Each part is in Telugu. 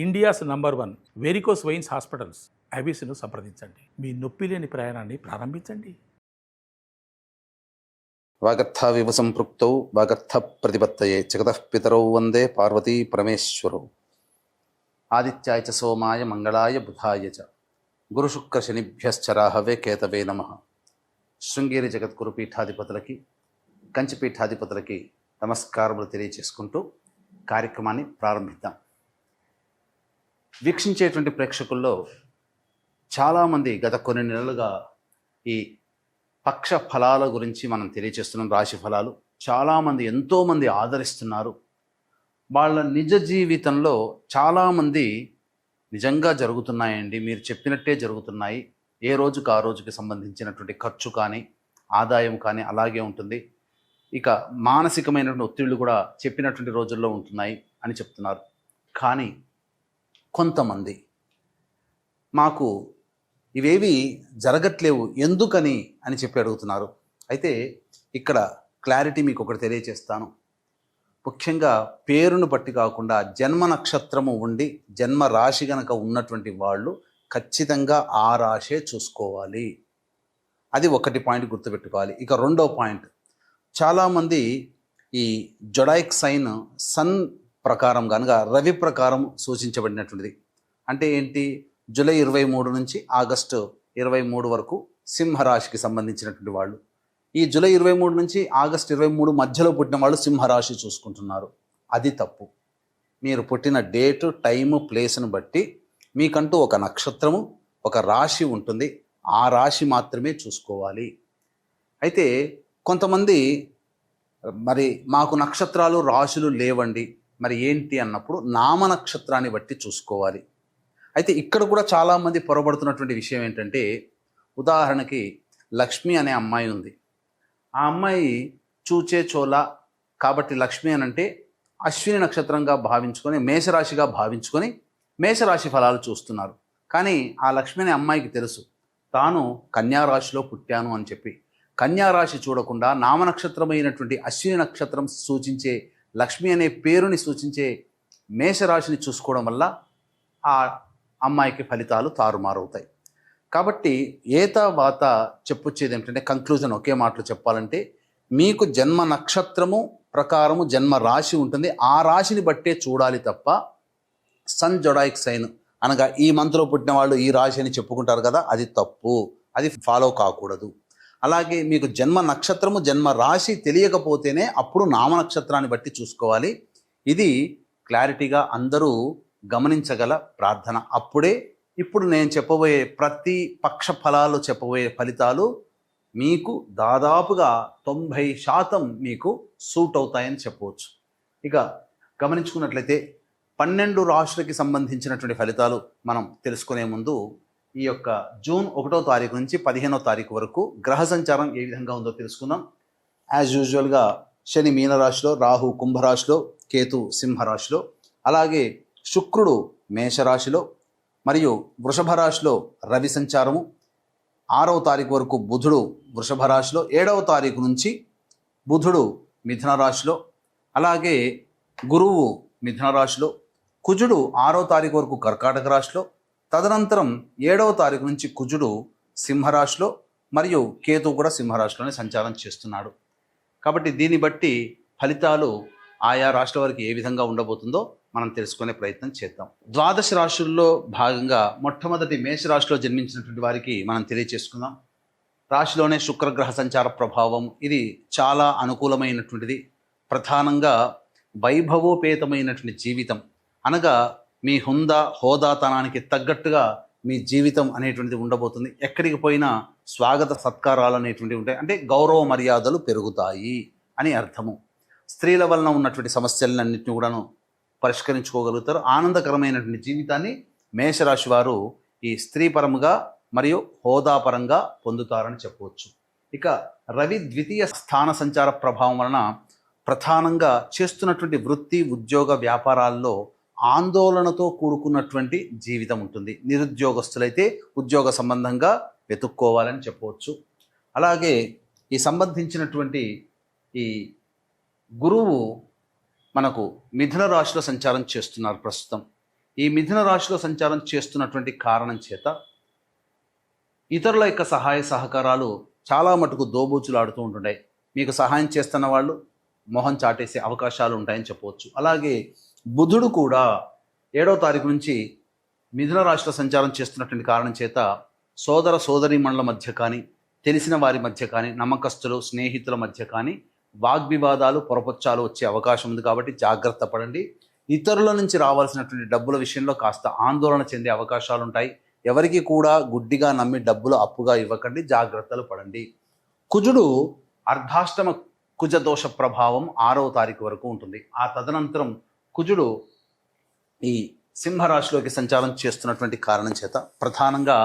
India's number 1 varicose veins hospitals ఐబీసీను సంప్రదించండి. మీ నొప్పి లేని ప్రయాణాన్ని ప్రారంభించండి. వాగర్థావివ సంపృక్తౌ వాగర్థ ప్రతిపత్తయే జగతః పితరౌ వందే పార్వతీ పరమేశ్వరౌ. ఆదిత్యాయ చ సోమాయ మంగళాయ బుధాయ చ గురుశుక్ర శనిభ్యశ్చరాహవే కేతవే నమః. శృంగేరి జగద్గురు పీఠాధిపతులకి, కంచి పీఠాధిపతులకి నమస్కారములు తెలియచేసుకుంటూ కార్యక్రమాన్ని ప్రారంభిద్దాం. వీక్షించేటువంటి ప్రేక్షకుల్లో చాలామంది గత కొన్ని నెలలుగా ఈ పక్ష ఫలాల గురించి మనం తెలియచేస్తున్నాం. రాశి ఫలాలు చాలామంది ఎంతోమంది ఆదరిస్తున్నారు. వాళ్ళ నిజ జీవితంలో చాలామంది నిజంగా జరుగుతున్నాయండి, మీరు చెప్పినట్టే జరుగుతున్నాయి, ఏ రోజుకు ఆ రోజుకి సంబంధించినటువంటి ఖర్చు కానీ ఆదాయం కానీ అలాగే ఉంటుంది, ఇక మానసికమైనటువంటి ఒత్తిళ్లు కూడా చెప్పినటువంటి రోజుల్లో ఉంటున్నాయి అని చెప్తున్నారు. కానీ కొంతమంది మాకు ఇవేవి జరగట్లేవు ఎందుకని అని చెప్పి అడుగుతున్నారు. అయితే ఇక్కడ క్లారిటీ మీకు ఒకటి తెలియచేస్తాను. ముఖ్యంగా పేరును బట్టి కాకుండా జన్మ నక్షత్రము ఉండి జన్మ రాశి గనక ఉన్నటువంటి వాళ్ళు ఖచ్చితంగా ఆ రాశే చూసుకోవాలి. అది ఒకటి పాయింట్ గుర్తుపెట్టుకోవాలి. ఇక రెండో పాయింట్, చాలామంది ఈ జొడాయిక్ సైన్ సన్ ప్రకారం కనుక రవి ప్రకారం సూచించబడినటువంటిది. అంటే ఏంటి, జూలై 23 నుంచి ఆగస్టు 23 వరకు సింహరాశికి సంబంధించినటువంటి వాళ్ళు. ఈ జూలై 23 నుంచి ఆగస్టు 23 మధ్యలో పుట్టిన వాళ్ళు సింహరాశి చూసుకుంటున్నారు. అది తప్పు. మీరు పుట్టిన డేటు, టైము, ప్లేస్ను బట్టి మీకంటూ ఒక నక్షత్రము, ఒక రాశి ఉంటుంది. ఆ రాశి మాత్రమే చూసుకోవాలి. అయితే కొంతమంది మరి మాకు నక్షత్రాలు రాశులు లేవండి, మరి ఏంటి అన్నప్పుడు నామ నక్షత్రాన్ని బట్టి చూసుకోవాలి. అయితే ఇక్కడ కూడా చాలామంది పొరబడుతున్నటువంటి విషయం ఏంటంటే, ఉదాహరణకి లక్ష్మి అనే అమ్మాయి ఉంది. ఆ అమ్మాయి చూచే చోళ కాబట్టి లక్ష్మి అని అంటే అశ్విని నక్షత్రంగా భావించుకొని మేషరాశిగా భావించుకొని మేషరాశి ఫలాలు చూస్తున్నారు. కానీ ఆ లక్ష్మి అనే అమ్మాయికి తెలుసు తాను కన్యారాశిలో పుట్టాను అని చెప్పి. కన్యారాశి చూడకుండా నామనక్షత్రమైనటువంటి అశ్విని నక్షత్రం సూచించే లక్ష్మి అనే పేరుని సూచించే మేషరాశిని చూసుకోవడం వల్ల ఆ అమ్మాయికి ఫలితాలు తారుమారవుతాయి. కాబట్టి ఏతావాత చెప్పొచ్చేది ఏమిటంటే, కంక్లూజన్ ఒకే మాటలో చెప్పాలంటే, మీకు జన్మ నక్షత్రము ప్రకారము జన్మ రాశి ఉంటుంది. ఆ రాశిని బట్టే చూడాలి తప్ప సన్ జొడాయిక్ సైన్ అనగా ఈ మంత్లో పుట్టిన వాళ్ళు ఈ రాశి అని చెప్పుకుంటారు కదా, అది తప్పు. అది ఫాలో కాకూడదు. అలాగే మీకు జన్మ నక్షత్రము జన్మ రాశి తెలియకపోతేనే అప్పుడు నామ నక్షత్రాన్ని బట్టి చూసుకోవాలి. ఇది క్లారిటీగా అందరూ గమనించగల ప్రార్థన. అప్పుడే ఇప్పుడు నేను చెప్పబోయే ప్రతి పక్ష ఫలాలు చెప్పబోయే ఫలితాలు మీకు దాదాపుగా 90% మీకు సూట్ అవుతాయని చెప్పవచ్చు. ఇక గమనించుకున్నట్లయితే 12 రాశులకి సంబంధించినటువంటి ఫలితాలు మనం తెలుసుకునే ముందు ఈ యొక్క జూన్ 1వ తారీఖు నుంచి 15వ తారీఖు వరకు గ్రహ సంచారం ఏ విధంగా ఉందో తెలుసుకుందాం. యాజ్ యూజువల్గా శని మీనరాశిలో, రాహు కుంభరాశిలో, కేతు సింహరాశిలో, అలాగే శుక్రుడు మేషరాశిలో మరియు వృషభ రాశిలో రవి సంచారము, 6వ తారీఖు వరకు బుధుడు వృషభ రాశిలో, 7వ తారీఖు నుంచి బుధుడు మిథున రాశిలో, అలాగే గురువు మిథున రాశిలో, కుజుడు 6వ తారీఖు వరకు కర్కాటక రాశిలో, తదనంతరం 7వ తారీఖు నుంచి కుజుడు సింహరాశిలో మరియు కేతు కూడా సింహరాశిలోనే సంచారం చేస్తున్నాడు. కాబట్టి దీన్ని బట్టి ఫలితాలు ఆయా రాశుల వారికి ఏ విధంగా ఉండబోతుందో మనం తెలుసుకునే ప్రయత్నం చేద్దాం. ద్వాదశ రాశుల్లో భాగంగా మొట్టమొదటి మేషరాశిలో జన్మించినటువంటి వారికి మనం తెలియచేసుకుందాం. రాశిలోనే శుక్రగ్రహ సంచార ప్రభావం ఇది చాలా అనుకూలమైనటువంటిది. ప్రధానంగా వైభవోపేతమైనటువంటి జీవితం అనగా మీ హోదాతనానికి తగ్గట్టుగా మీ జీవితం అనేటువంటిది ఉండబోతుంది. ఎక్కడికి పోయినా స్వాగత సత్కారాలు అనేటువంటివి ఉంటాయి. అంటే గౌరవ మర్యాదలు పెరుగుతాయి అని అర్థము. స్త్రీల వలన ఉన్నటువంటి సమస్యలన్నింటినీ కూడాను పరిష్కరించుకోగలుగుతారు. ఆనందకరమైనటువంటి జీవితాన్ని మేషరాశి వారు ఈ స్త్రీపరముగా మరియు హోదాపరంగా పొందుతారని చెప్పవచ్చు. ఇక రవి ద్వితీయ స్థాన సంచార ప్రభావం వలన ప్రధానంగా చేస్తున్నటువంటి వృత్తి, ఉద్యోగ, వ్యాపారాల్లో ఆందోళనతో కూడుకున్నటువంటి జీవితం ఉంటుంది. నిరుద్యోగస్తులైతే ఉద్యోగ సంబంధంగా వెతుక్కోవాలని చెప్పవచ్చు. అలాగే ఈ సంబంధించినటువంటి ఈ గురువు మనకు మిథున రాశిలో సంచారం చేస్తున్నారు ప్రస్తుతం. ఈ మిథున రాశిలో సంచారం చేస్తున్నటువంటి కారణం చేత ఇతరుల యొక్క సహాయ సహకారాలు చాలా మటుకు దోబూచులాడుతూ ఉంటుంటాయి. మీకు సహాయం చేస్తున్న వాళ్ళు మొహం చాటేసే అవకాశాలు ఉంటాయని చెప్పవచ్చు. అలాగే బుధుడు కూడా 7వ తారీఖు నుంచి మిథున రాశిలో సంచారం చేస్తున్నటువంటి కారణం చేత సోదర సోదరీమణుల మధ్య కానీ, తెలిసిన వారి మధ్య కానీ, నమ్మకస్తులు స్నేహితుల మధ్య కానీ వాగ్వివాదాలు పొరపచ్చాలు వచ్చే అవకాశం ఉంది. కాబట్టి జాగ్రత్త పడండి. ఇతరుల నుంచి రావాల్సినటువంటి డబ్బుల విషయంలో కాస్త ఆందోళన చెందే అవకాశాలు ఉంటాయి. ఎవరికి కూడా గుడ్డిగా నమ్మి డబ్బులు అప్పుగా ఇవ్వకండి, జాగ్రత్తలు పడండి. కుజుడు అర్ధాష్టమ కుజ దోష ప్రభావం 6వ తారీఖు వరకు ఉంటుంది. ఆ తదనంతరం కుజుడు ఈ సింహరాశిలోకి సంచారం చేస్తున్నటువంటి కారణం చేత ప్రధానంగా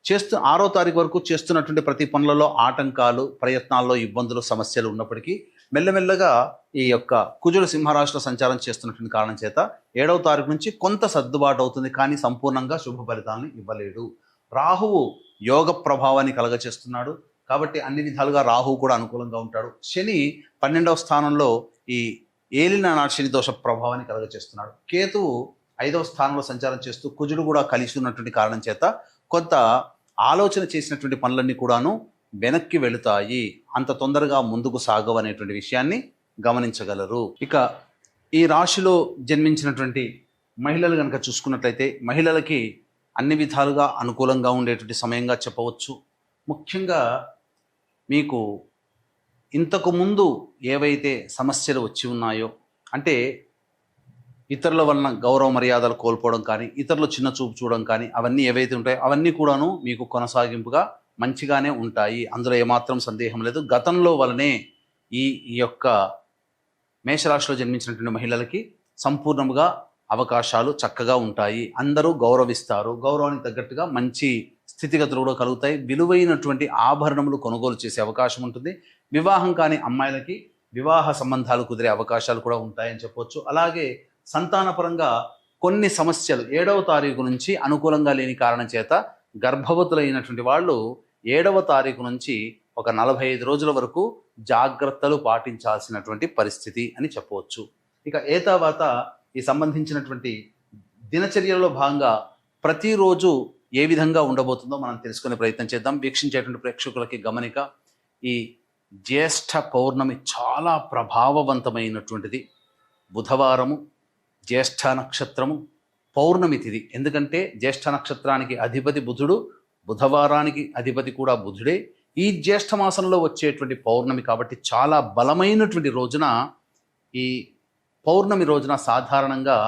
6వ తారీఖు వరకు చేస్తున్నటువంటి ప్రతి పనులలో ఆటంకాలు, ప్రయత్నాల్లో ఇబ్బందులు, సమస్యలు ఉన్నప్పటికీ మెల్లమెల్లగా ఈ యొక్క కుజుడు సింహరాశిలో సంచారం చేస్తున్నటువంటి కారణం చేత 7వ తారీఖు నుంచి కొంత సర్దుబాటు అవుతుంది, కానీ సంపూర్ణంగా శుభ ఫలితాలను ఇవ్వలేడు. రాహువు యోగ ప్రభావాన్ని కలగచేస్తున్నాడు కాబట్టి అన్ని విధాలుగా రాహువు కూడా అనుకూలంగా ఉంటాడు. శని 12వ స్థానంలో ఈ ఏలినాటి శని దోష ప్రభావాన్ని కలగచేస్తున్నాడు. కేతువు 5వ స్థానంలో సంచారం చేస్తూ కుజుడు కూడా కలిసి ఉన్నటువంటి కారణం చేత కొంత ఆలోచన చేసినటువంటి పనులన్నీ కూడాను వెనక్కి వెళుతాయి, అంత తొందరగా ముందుకు సాగవు అనేటువంటి విషయాన్ని గమనించగలరు. ఇక ఈ రాశిలో జన్మించినటువంటి మహిళలు కనుక చూసుకున్నట్లయితే మహిళలకి అన్ని విధాలుగా అనుకూలంగా ఉండేటువంటి సమయంగా చెప్పవచ్చు. ముఖ్యంగా మీకు ఇంతకు ముందు ఏవైతే సమస్యలు వచ్చి ఉన్నాయో, అంటే ఇతరుల వలన గౌరవ మర్యాదలు కోల్పోవడం కానీ, ఇతరులు చిన్న చూపు చూడడం కానీ, అవన్నీ ఏవైతే ఉంటాయో అవన్నీ కూడాను మీకు కొనసాగింపుగా మంచిగానే ఉంటాయి. అందులో ఏమాత్రం సందేహం లేదు. గతంలో వలనే ఈ యొక్క మేషరాశిలో జన్మించినటువంటి మహిళలకి సంపూర్ణంగా అవకాశాలు చక్కగా ఉంటాయి. అందరూ గౌరవిస్తారు. గౌరవానికి తగ్గట్టుగా మంచి స్థితిగతులు కూడా కలుగుతాయి. విలువైనటువంటి ఆభరణములు కొనుగోలు చేసే అవకాశం ఉంటుంది. వివాహం కాని అమ్మాయిలకి వివాహ సంబంధాలు కుదిరే అవకాశాలు కూడా ఉంటాయని చెప్పవచ్చు. అలాగే సంతానపరంగా కొన్ని సమస్యలు 7వ తారీఖు నుంచి అనుకూలంగా లేని కారణం చేత గర్భవతులైనటువంటి వాళ్ళు 7వ తారీఖు నుంచి ఒక 45 రోజుల వరకు జాగ్రత్తలు పాటించాల్సినటువంటి పరిస్థితి అని చెప్పవచ్చు. ఇక తర్వాత ఈ సంబంధించినటువంటి దినచర్యలో భాగంగా ప్రతిరోజు ఏ విధంగా ఉండబోతుందో మనం తెలుసుకునే ప్రయత్నం చేద్దాం. వీక్షించేటువంటి ప్రేక్షకులకి గమనిక, ఈ జ్యేష్ఠ పౌర్ణమి చాలా ప్రభావవంతమైనటువంటిది. బుధవారము, జ్యేష్ఠ నక్షత్రము, పౌర్ణమి తిథి. ఎందుకంటే జ్యేష్ఠ నక్షత్రానికి అధిపతి బుధుడు, బుధవారానికి అధిపతి కూడా బుధుడే. ఈ జ్యేష్ఠ మాసంలో వచ్చేటువంటి పౌర్ణమి కాబట్టి చాలా బలమైనటువంటి రోజున, ఈ పౌర్ణమి రోజున సాధారణంగా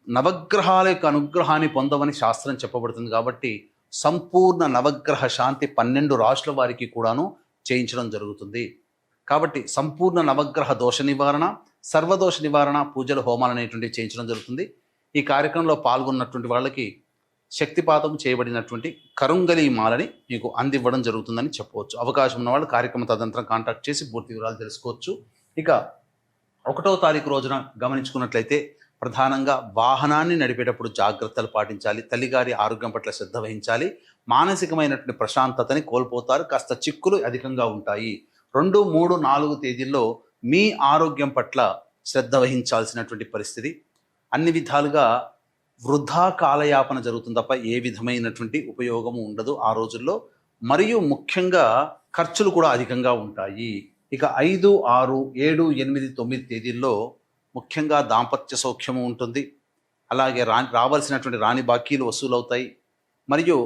నవగ్రహాల యొక్క అనుగ్రహాన్ని పొందవని శాస్త్రం చెప్పబడుతుంది. కాబట్టి సంపూర్ణ నవగ్రహ శాంతి 12 రాశుల వారికి కూడాను చేయించడం జరుగుతుంది. కాబట్టి సంపూర్ణ నవగ్రహ దోష నివారణ, సర్వదోష నివారణ పూజలు, హోమాలు అనేటువంటివి చేయించడం జరుగుతుంది. ఈ కార్యక్రమంలో పాల్గొన్నటువంటి వాళ్ళకి శక్తిపాతం చేయబడినటువంటి కరుంగలి మాలని మీకు అందివ్వడం జరుగుతుందని చెప్పవచ్చు. అవకాశం ఉన్న వాళ్ళు కార్యక్రమం తదనంతరం కాంటాక్ట్ చేసి పూర్తి వివరాలు తెలుసుకోవచ్చు. ఇక 1వ తారీఖు రోజున గమనించుకున్నట్లయితే ప్రధానంగా వాహనాన్ని నడిపేటప్పుడు జాగ్రత్తలు పాటించాలి. తల్లిగారి ఆరోగ్యం పట్ల శ్రద్ధ వహించాలి. మానసికమైనటువంటి ప్రశాంతతని కోల్పోతారు. కాస్త చిక్కులు అధికంగా ఉంటాయి. 2, 3, 4 తేదీల్లో మీ ఆరోగ్యం పట్ల శ్రద్ధ వహించాల్సినటువంటి పరిస్థితి. అన్ని విధాలుగా వృధా కాలయాపన జరుగుతుంది తప్ప ఏ విధమైనటువంటి ఉపయోగము ఉండదు ఆ రోజుల్లో. మరియు ముఖ్యంగా ఖర్చులు కూడా అధికంగా ఉంటాయి. ఇక 5, 6, 7, 8, 9 తేదీల్లో ముఖ్యంగా దాంపత్య సౌఖ్యము ఉంటుంది. అలాగే రావాల్సినటువంటి రాని బాకీలు వసూలవుతాయి. మరియు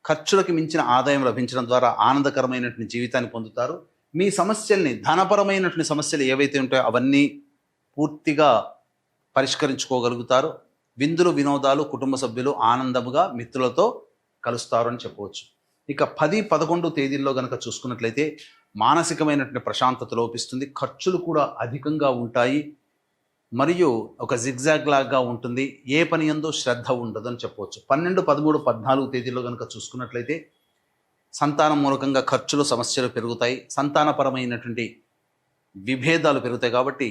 ఖర్చులకు మించిన ఆదాయం లభించడం ద్వారా ఆనందకరమైనటువంటి జీవితాన్ని పొందుతారు. మీ సమస్యల్ని, ధనపరమైనటువంటి సమస్యలు ఏవైతే ఉంటాయో అవన్నీ పూర్తిగా పరిష్కరించుకోగలుగుతారు. విందులు, వినోదాలు, కుటుంబ సభ్యులు ఆనందముగా మిత్రులతో కలుస్తారు అని చెప్పవచ్చు. ఇక 10, 11 తేదీల్లో కనుక చూసుకున్నట్లయితే మానసికమైనటువంటి ప్రశాంతత లోపిస్తుంది. ఖర్చులు కూడా అధికంగా ఉంటాయి. మరియు ఒక జిగ్జాగ్ లాగా ఉంటుంది. ఏ పని యందు శ్రద్ధ ఉండదు అని చెప్పవచ్చు. 12, 13, 14 తేదీల్లో కనుక చూసుకున్నట్లయితే సంతానం మూలకంగా ఖర్చులు, సమస్యలు పెరుగుతాయి. సంతానపరమైనటువంటి విభేదాలు పెరుగుతాయి. కాబట్టి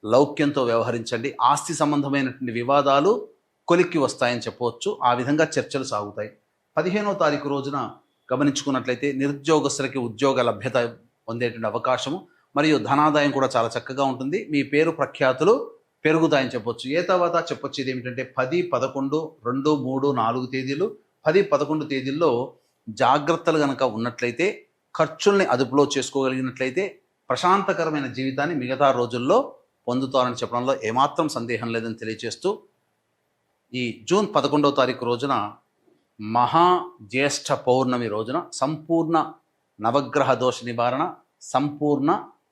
లౌక్యంతో వ్యవహరించండి. ఆస్తి సంబంధమైనటువంటి వివాదాలు కొలిక్కి వస్తాయని చెప్పవచ్చు. ఆ విధంగా చర్చలు సాగుతాయి. 15వ తారీఖు రోజున గమనించుకున్నట్లయితే నిరుద్యోగస్తులకి ఉద్యోగ లభ్యత పొందేటువంటి అవకాశము మరియు ధనాదాయం కూడా చాలా చక్కగా ఉంటుంది. మీ పేరు ప్రఖ్యాతులు పెరుగుతాయని చెప్పొచ్చు. ఏ తర్వాత చెప్పొచ్చు ఇది ఏమిటంటే 10, 11, 2, 3, 4 తేదీలు 10, 11 తేదీల్లో జాగ్రత్తలు కనుక ఉన్నట్లయితే, ఖర్చుల్ని అదుపులో చేసుకోగలిగినట్లయితే ప్రశాంతకరమైన జీవితాన్ని మిగతా రోజుల్లో పొందుతారని చెప్పడంలో ఏమాత్రం సందేహం లేదని తెలియజేస్తూ, ఈ జూన్ 11వ తారీఖు రోజున మహా జ్యేష్ఠ పౌర్ణమి రోజున సంపూర్ణ నవగ్రహ దోష నివారణ, సంపూర్ణ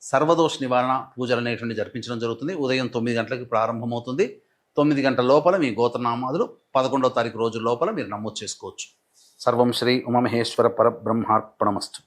సర్వదోష నివారణ పూజలు అనేటువంటి జరిపించడం జరుగుతుంది. ఉదయం 9 గంటలకు ప్రారంభమవుతుంది. 9 గంటల లోపల మీ గోత్రనామాదులు 11వ తారీఖు రోజు లోపల మీరు నమోదు చేసుకోవచ్చు. సర్వం శ్రీ ఉమామహేశ్వర పరబ్రహ్మార్పణమస్తు.